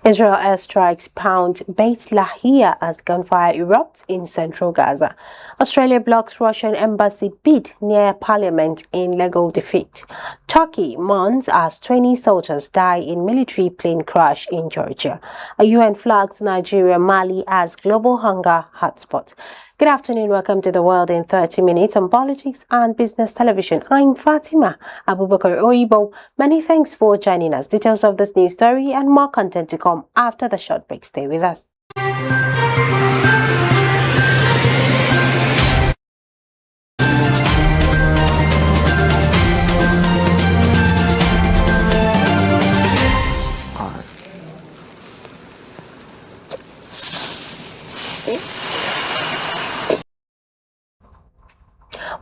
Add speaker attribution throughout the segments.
Speaker 1: Israel airstrikes pound Beit Lahiya as gunfire erupts in central Gaza. Australia blocks Russian embassy bid near parliament in legal defeat. Turkey mourns as 20 soldiers die in military plane crash in Georgia. A UN flags Nigeria, Mali as global hunger hotspot. Good afternoon, welcome to The World in 30 Minutes on Politics and Business Television. I'm Fatima Abubakar Oyibo. Many thanks for joining us. Details of this news story and more content to come after the short break. Stay with us.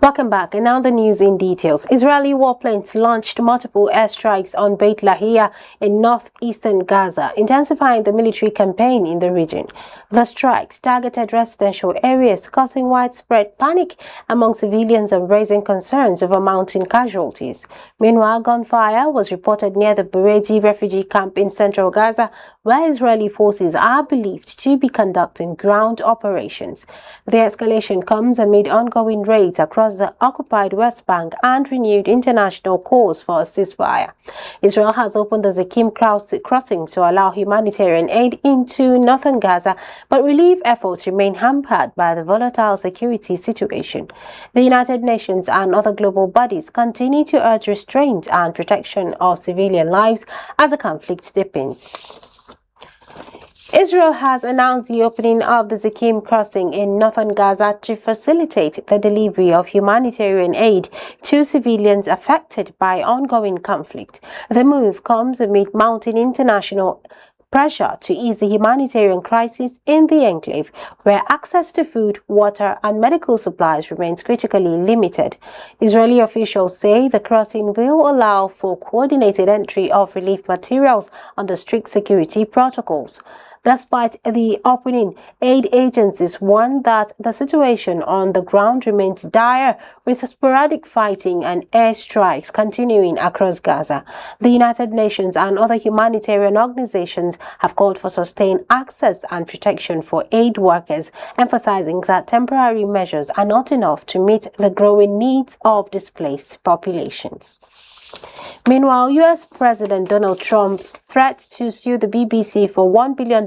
Speaker 1: Welcome back, and now the news in details. Israeli warplanes launched multiple airstrikes on Beit Lahiya in northeastern Gaza, intensifying the military campaign in the region. The strikes targeted residential areas, causing widespread panic among civilians and raising concerns over mounting casualties. Meanwhile, gunfire was reported near the Beit refugee camp in central Gaza, where Israeli forces are believed to be conducting ground operations. The escalation comes amid ongoing raids across the occupied West Bank and renewed international calls for a ceasefire. Israel has opened the Zakim crossing to allow humanitarian aid into northern Gaza, but relief efforts remain hampered by the volatile security situation. The United Nations and other global bodies continue to urge restraint and protection of civilian lives as the conflict deepens. Israel has announced the opening of the Zakim crossing in northern Gaza to facilitate the delivery of humanitarian aid to civilians affected by ongoing conflict. The move comes amid mounting international pressure to ease the humanitarian crisis in the enclave, where access to food, water, and medical supplies remains critically limited. Israeli officials say the crossing will allow for coordinated entry of relief materials under strict security protocols. Despite the opening, aid agencies warn that the situation on the ground remains dire, with sporadic fighting and airstrikes continuing across Gaza. The United Nations and other humanitarian organizations have called for sustained access and protection for aid workers, emphasizing that temporary measures are not enough to meet the growing needs of displaced populations. Meanwhile, U.S. President Donald Trump's threat to sue the BBC for $1 billion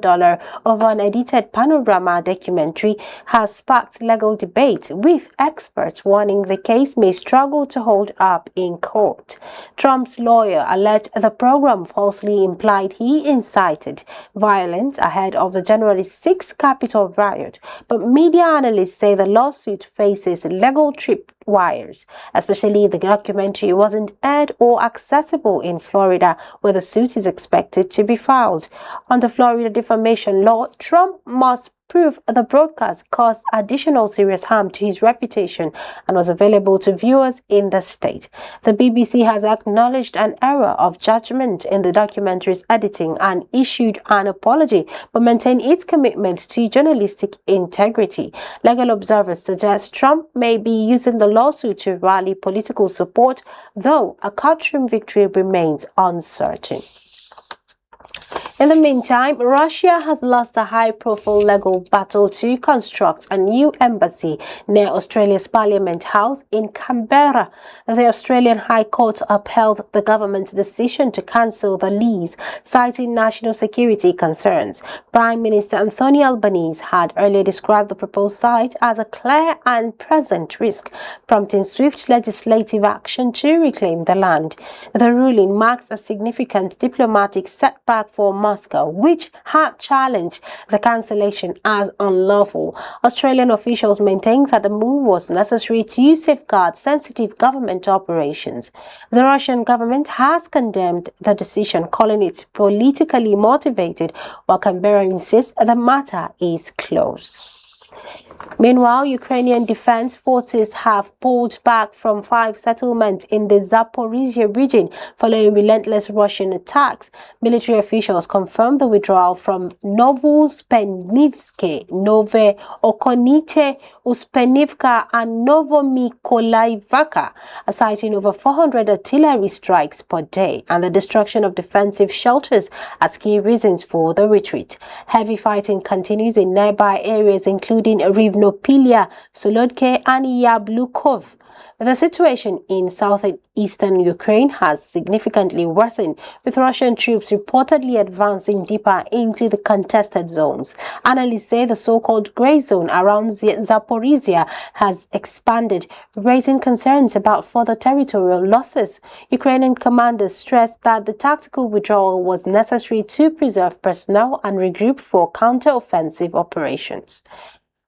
Speaker 1: over an edited panorama documentary has sparked legal debate, with experts warning the case may struggle to hold up in court. Trump's lawyer alleged the program falsely implied he incited violence ahead of the January 6th Capitol riot, but media analysts say the lawsuit faces legal tripwires, especially if the documentary wasn't aired or accessible in Florida, where the suit is expected to be filed. Under Florida defamation law, Trump must prove the broadcast caused additional serious harm to his reputation and was available to viewers in the state. The BBC has acknowledged an error of judgment in the documentary's editing and issued an apology, but maintained its commitment to journalistic integrity. Legal observers suggest Trump may be using the lawsuit to rally political support, though a courtroom victory remains uncertain. In the meantime, Russia has lost a high-profile legal battle to construct a new embassy near Australia's Parliament House in Canberra. The Australian High Court upheld the government's decision to cancel the lease, citing national security concerns. Prime Minister Anthony Albanese had earlier described the proposed site as a clear and present risk, prompting swift legislative action to reclaim the land. The ruling marks a significant diplomatic setback for Moscow, which had challenged the cancellation as unlawful. Australian officials maintain that the move was necessary to safeguard sensitive government operations. The Russian government has condemned the decision, calling it politically motivated, while Canberra insists the matter is closed. Meanwhile, Ukrainian defense forces have pulled back from 5 settlements in the Zaporizhia region following relentless Russian attacks. Military officials confirmed the withdrawal from Novouspennivske, Nove Okonite, Uspenivka, and Novomykolaivka, citing over 400 artillery strikes per day and the destruction of defensive shelters as key reasons for the retreat. Heavy fighting continues in nearby areas including Rivnopilia, Solodke, and Yablukov. The situation in southeastern Ukraine has significantly worsened, with Russian troops reportedly advancing deeper into the contested zones. Analysts say the so-called grey zone around Zaporizhia has expanded, raising concerns about further territorial losses. Ukrainian commanders stressed that the tactical withdrawal was necessary to preserve personnel and regroup for counter-offensive operations.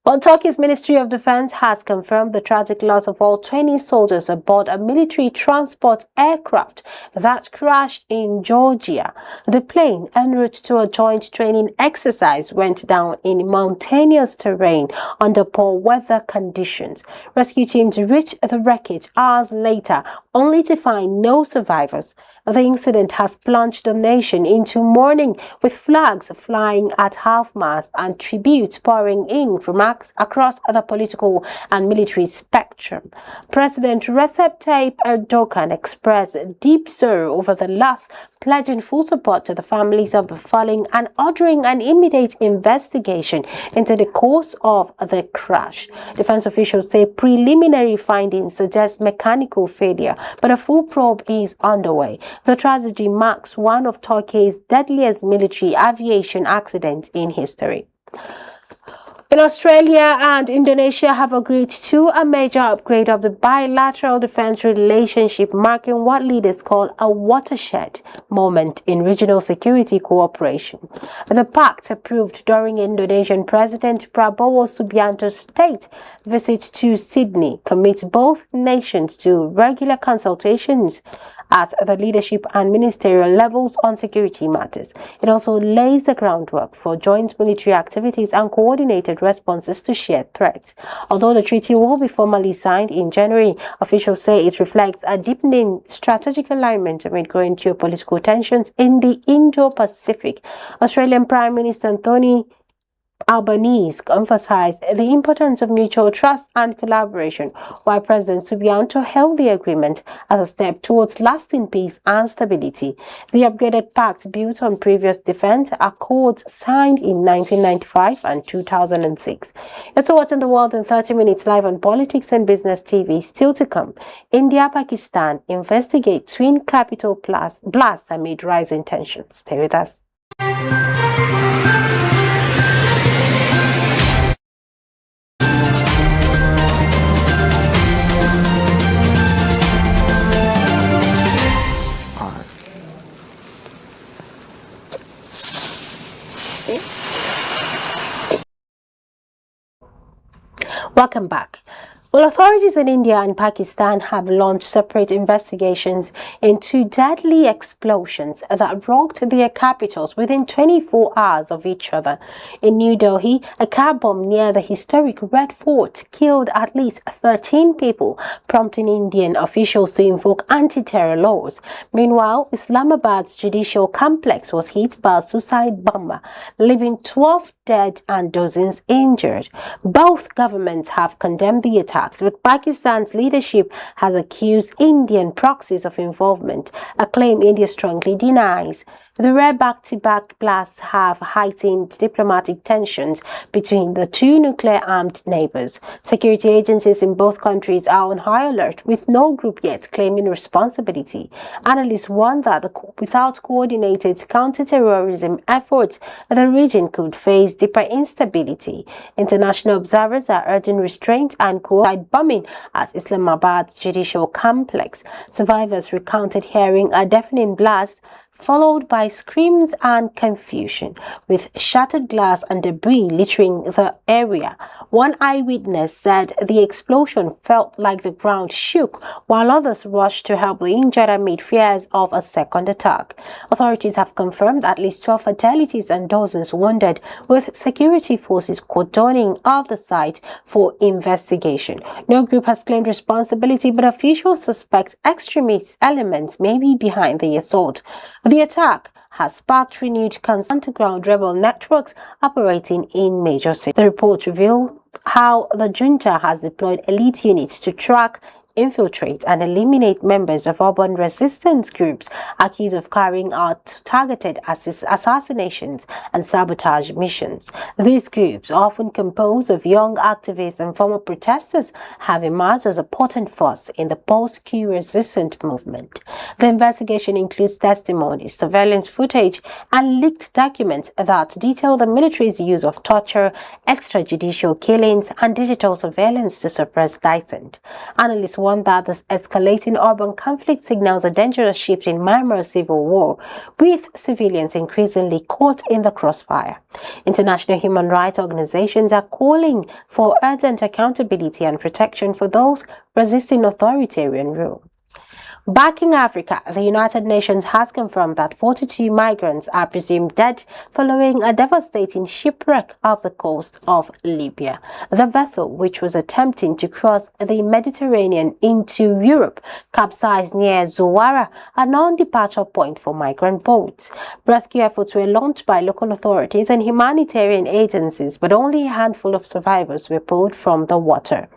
Speaker 1: Well, Turkey's Ministry of Defense has confirmed the tragic loss of all 20 soldiers aboard a military transport aircraft that crashed in Georgia. The plane, en route to a joint training exercise, went down in mountainous terrain under poor weather conditions. Rescue teams reached the wreckage hours later, only to find no survivors. The incident has plunged the nation into mourning, with flags flying at half-mast and tributes pouring in from across the political and military spectrum. President Recep Tayyip Erdogan expressed deep sorrow over the loss, pledging full support to the families of the fallen and ordering an immediate investigation into the cause of the crash. Defense officials say preliminary findings suggest mechanical failure, but a full probe is underway. The tragedy marks one of Turkey's deadliest military aviation accidents in history. In Australia and Indonesia have agreed to a major upgrade of the bilateral defense relationship, marking what leaders call a watershed moment in regional security cooperation. The pact, approved during Indonesian President Prabowo Subianto's state visit to Sydney, commits both nations to regular consultations at the leadership and ministerial levels on security matters. It also lays the groundwork for joint military activities and coordinated responses to shared threats. Although the treaty will be formally signed in January, officials say it reflects a deepening strategic alignment amid growing geopolitical tensions in the Indo-Pacific. Australian Prime Minister Anthony Albanese emphasized the importance of mutual trust and collaboration, while President Subianto hailed the agreement as a step towards lasting peace and stability. The upgraded pact built on previous defense accords signed in 1995 and 2006. You're still watching The World in 30 Minutes live on Politics and Business TV. Still to come, India-Pakistan investigate twin capital blasts amid rising tensions. Stay with us. Welcome back. Well, authorities in India and Pakistan have launched separate investigations into deadly explosions that rocked their capitals within 24 hours of each other. In New Delhi, a car bomb near the historic Red Fort killed at least 13 people, prompting Indian officials to invoke anti-terror laws. Meanwhile, Islamabad's judicial complex was hit by a suicide bomber, leaving 12 dead and dozens injured. Both governments have condemned the attack, but Pakistan's leadership has accused Indian proxies of involvement, a claim India strongly denies. The rare back-to-back blasts have heightened diplomatic tensions between the two nuclear-armed neighbors. Security agencies in both countries are on high alert, with no group yet claiming responsibility. Analysts warn that without coordinated counter-terrorism efforts, the region could face deeper instability. International observers are urging restraint and coordinated bombing at Islamabad's judicial complex. Survivors recounted hearing a deafening blast followed by screams and confusion, with shattered glass and debris littering the area. One eyewitness said the explosion felt like the ground shook, while others rushed to help the injured amid fears of a second attack. Authorities have confirmed at least 12 fatalities and dozens wounded, with security forces cordoning off the site for investigation. No group has claimed responsibility, but officials suspect extremist elements may be behind the assault. The attack has sparked renewed concern underground rebel networks operating in major cities. The report revealed how the junta has deployed elite units to track, infiltrate and eliminate members of urban resistance groups accused of carrying out targeted assassinations and sabotage missions. These groups, often composed of young activists and former protesters, have emerged as a potent force in the post-coup resistance movement. The investigation includes testimonies, surveillance footage and leaked documents that detail the military's use of torture, extrajudicial killings and digital surveillance to suppress dissent. Analysts warn that this escalating urban conflict signals a dangerous shift in Myanmar's civil war, with civilians increasingly caught in the crossfire. International human rights organizations are calling for urgent accountability and protection for those resisting authoritarian rule. Back in Africa, the United Nations has confirmed that 42 migrants are presumed dead following a devastating shipwreck off the coast of Libya. The vessel, which was attempting to cross the Mediterranean into Europe, capsized near Zouara, a non-departure point for migrant boats. Rescue efforts were launched by local authorities and humanitarian agencies, but only a handful of survivors were pulled from the water.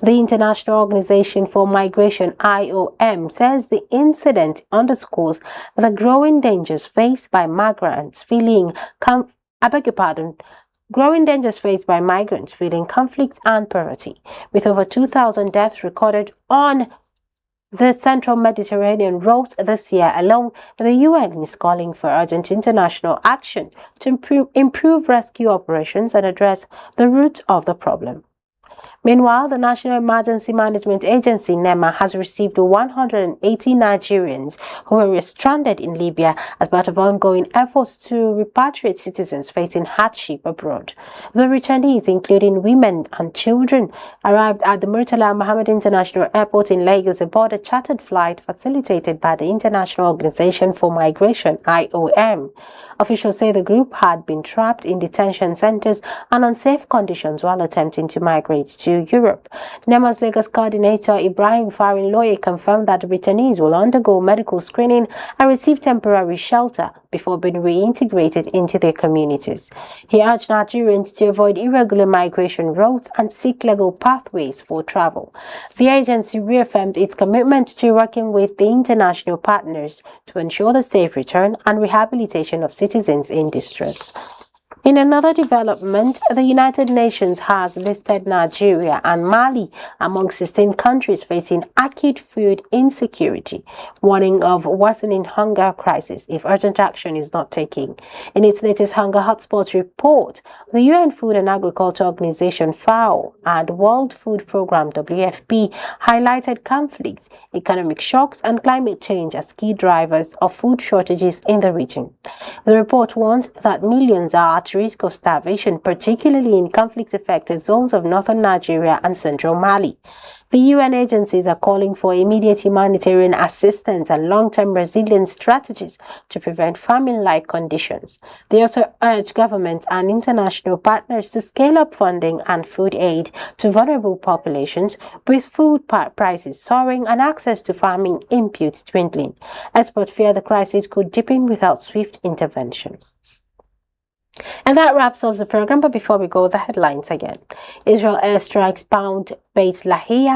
Speaker 1: The International Organization for Migration, IOM, says the incident underscores the growing dangers faced by migrants feeling growing dangers faced by migrants feeling conflict and poverty. With over 2,000 deaths recorded on the central Mediterranean route this year alone, the UN is calling for urgent international action to improve rescue operations and address the root of the problem. Meanwhile, the National Emergency Management Agency, NEMA, has received 180 Nigerians who were stranded in Libya as part of ongoing efforts to repatriate citizens facing hardship abroad. The returnees, including women and children, arrived at the Murtala Mohammed International Airport in Lagos aboard a chartered flight facilitated by the International Organization for Migration, IOM. Officials say the group had been trapped in detention centers and unsafe conditions while attempting to migrate to Europe. NEMA's Lagos coordinator Ibrahim Farin-Loye confirmed that the returnees will undergo medical screening and receive temporary shelter before being reintegrated into their communities. He urged Nigerians to avoid irregular migration routes and seek legal pathways for travel. The agency reaffirmed its commitment to working with the international partners to ensure the safe return and rehabilitation of citizens in distress. In another development, the United Nations has listed Nigeria and Mali among 16 countries facing acute food insecurity, warning of worsening hunger crisis if urgent action is not taken. In its latest hunger hotspots report, the UN Food and Agriculture Organization FAO and World Food Programme WFP highlighted conflicts, economic shocks and climate change as key drivers of food shortages in the region. The report warns that millions are at risk of starvation, particularly in conflict-affected zones of northern Nigeria and central Mali. The UN agencies are calling for immediate humanitarian assistance and long-term resilience strategies to prevent famine-like conditions. They also urge governments and international partners to scale up funding and food aid to vulnerable populations, with food prices soaring and access to farming inputs dwindling. Experts fear the crisis could deepen without swift intervention. And that wraps up the program, but before we go, the headlines again. Israel airstrikes bound Beit Lahiya.